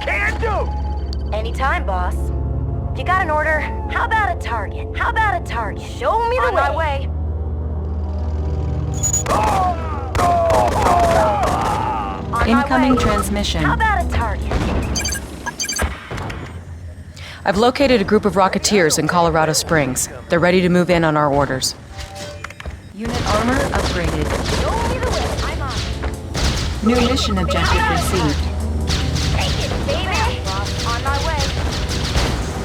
Can do! Anytime, boss. You got an order? How about a target? How about a target? Show me the way. On my way. Incoming transmission. How about a target? I've located a group of rocketeers in Colorado Springs. They're ready to move in on our orders. Unit armor upgraded. Show me the way. I'm on it. New mission objective received. Take it, baby. On my way.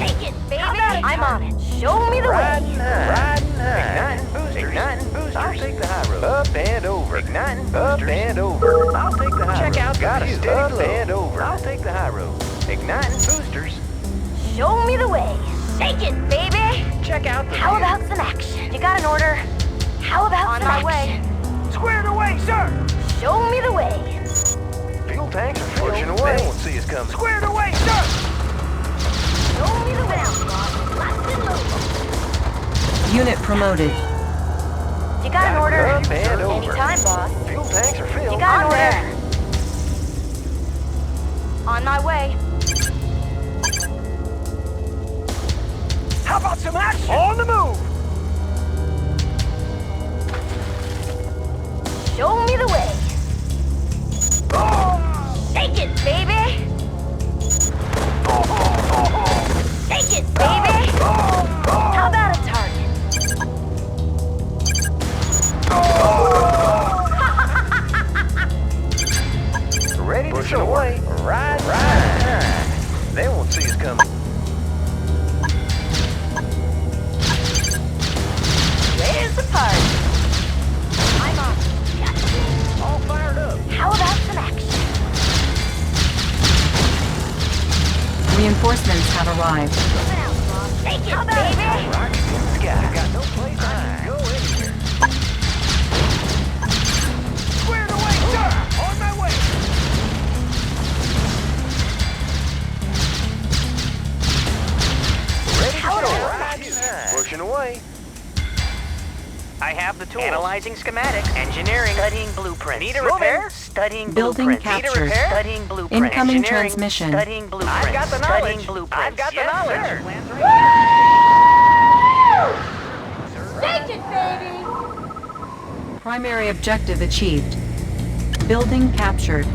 Take it, baby. I'm on it. Show me the way. Riding high. Igniting boosters. I'll take the high road. Up and over. Igniting boosters. Up and over. I'll take the high road. Check out the view. Up and over. I'll take the high road. Igniting boosters. Show me the way. Take it, baby. Check out the How view. about some action? You got an order? How about some action? Squared away, sir. Show me the way. Fuel tanks are filled. Pushing away. They won't see us coming. Squared away, sir. Show me the way. Locked and loaded. Unit promoted. You got an order? Up and over. Anytime, boss. Fuel tanks are filled. You got an order? On my way. How about some action? On the move. Show me the way. Take it, baby. Take it, baby. How about a target? Ready to push away. Right. They won't see us coming. Where's the party? I'm on. All fired up. How about some action? Reinforcements have arrived. Take it, baby. Rockets in the sky. Got no place to hide. Go anywhere. Squared away, sir. On my way. Ready to go. Riding high. Pushing away. I have the tools. Analyzing schematics. Engineering. Studying blueprints. Need a repair? Studying Building blueprints. captured. Need a repair? Studying blueprints. Incoming Engineering. transmission. Studying blueprints. I've got the knowledge. Studying blueprints. I've got the Yes, knowledge. Sir. Take it, baby. Primary objective achieved. Building captured.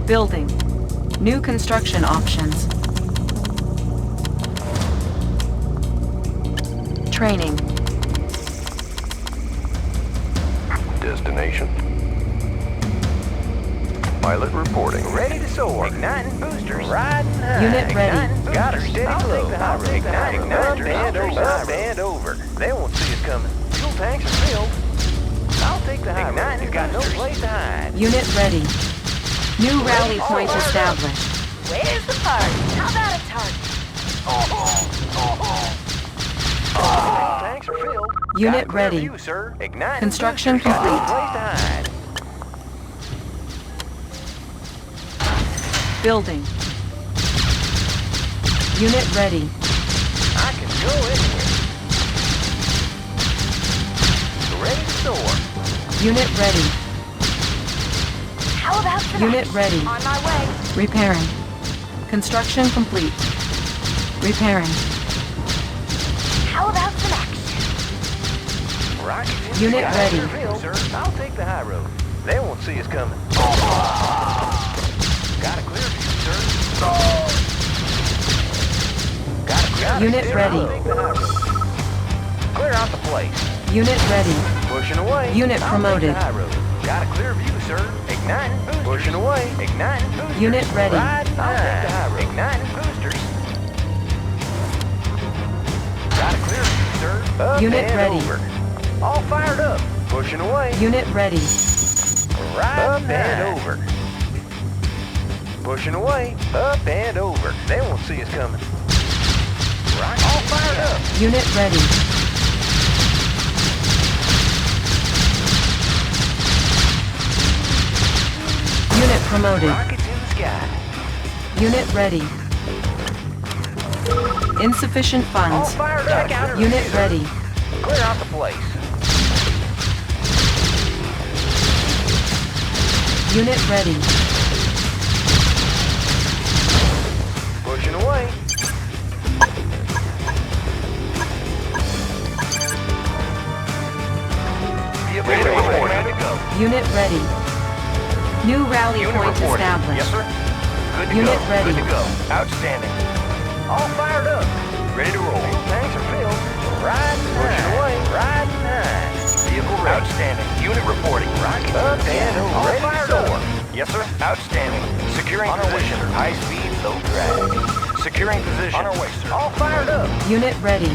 Building. New construction options. Training. Destination. Pilot reporting. Ready to soar. Igniting boosters. Riding high. Unit ready. Igniting got her steady glow. Igniting boosters. Up and over. They won't see us coming. Fuel tanks are filled. I'll take the high road. Igniting got no place to hide. Unit ready. New rally point established. Where's the party? How about a target? Fuel tanks are filled. Unit Got a clear ready. view, sir. Igniting Construction boosters. complete. No place to hide. Building. Unit ready. I can go anywhere. Ready to soar. Unit ready. How about some Unit action? ready. On my way. Repairing. Construction complete. Repairing. How about some action? Rockets in Unit the sky. ready. Filled, sir. I'll take the high road. They won't see us coming. Got a clear view, sir. Got a Unit steady ready. glow. Take the high road. Clear out the place. Unit ready. Pushing away. Unit I'll promoted. Take the high road. Got a clear view, sir. Igniting boosters. Pushing away. Igniting boosters. Unit ready. Riding I'll take the high road. Igniting boosters. Got a clear view, sir. Up Unit and ready. over. All fired up. Pushing away. Unit ready. Up and over. Pushing away. Up and over. They won't see us coming. All fired up. Unit ready. Unit promoted. Rockets in the sky. Unit ready. Insufficient All funds. fired up. Check out Unit ready. Clear out the place. Unit ready. Pushing away. Vehicle ready to go. Unit ready. New rally Unit point reporting. established. Yes, sir. Good to Unit go. ready. Good to go. Outstanding. All fired up. Ready to roll. Tanks are filled. Riding pushing away. Riding high. Vehicle ready. Outstanding. Unit reporting. Rocket up and over. All fired up. Yes, sir. Outstanding. Securing position. High speed, low drag. Securing position. On our way, sir. All fired up. Unit ready.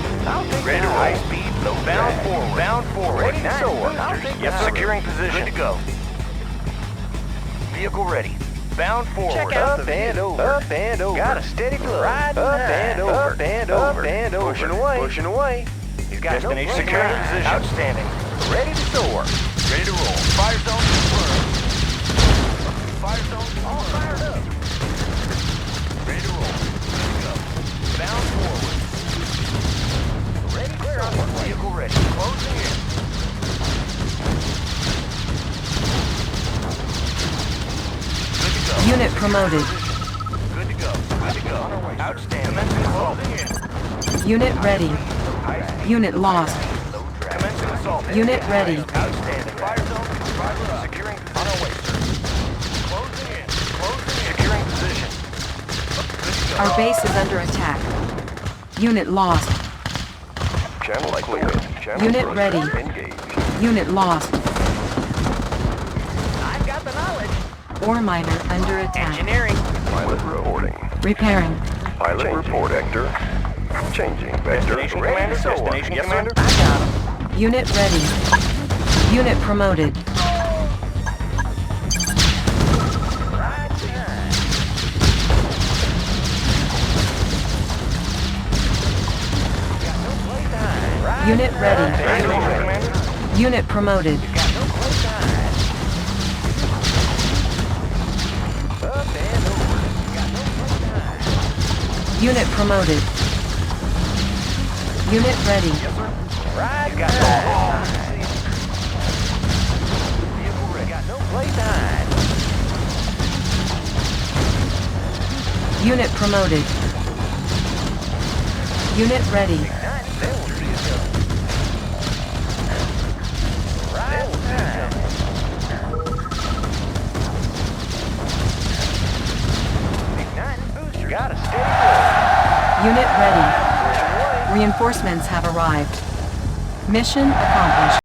Ready to roll. High speed, low bound forward. Bound forward. Ready to soar. Yes, securing position. Good to go. Vehicle ready. Bound forward. Check out up and over. Up and over. Got a steady flow. Riding up and over. Up and over. Up and over. Pushing away. Pushing away. He's got destination. Securing position. Outstanding. Ready to soar. Ready to roll. Fire zone confirmed. Fire zone all fired up. Ready to roll. Ready to go. Bound forward. Ready to soar. Vehicle ready. Closing in. Good to go. Unit promoted. Good to go. Good to go. Outstanding. Closing in. Unit ready. Unit lost. Commencing assault. Unit ready. Outstanding. Fire zone. Fire up. Securing on our way, sir. Closing in. Closing in. Securing position. Good to go. Our base is under attack. Unit lost. Channel clear. Channel Unit clear. ready. Engage. Unit lost. I've got the knowledge. Ore miner under attack. Engineering. Pilot reporting. Repairing. Pilot report, Vector. Changing vector. Destination Ready commander. to soar. Destination Yes, commander. sir. I got him. Unit ready. Unit promoted. Unit ready. Destination commander. Unit promoted. Unit promoted. Unit ready. Right. Got no vehicle ready. Got no playtime. Unit promoted. Unit ready. Got a steady flow. Unit ready. Reinforcements have arrived. Mission accomplished.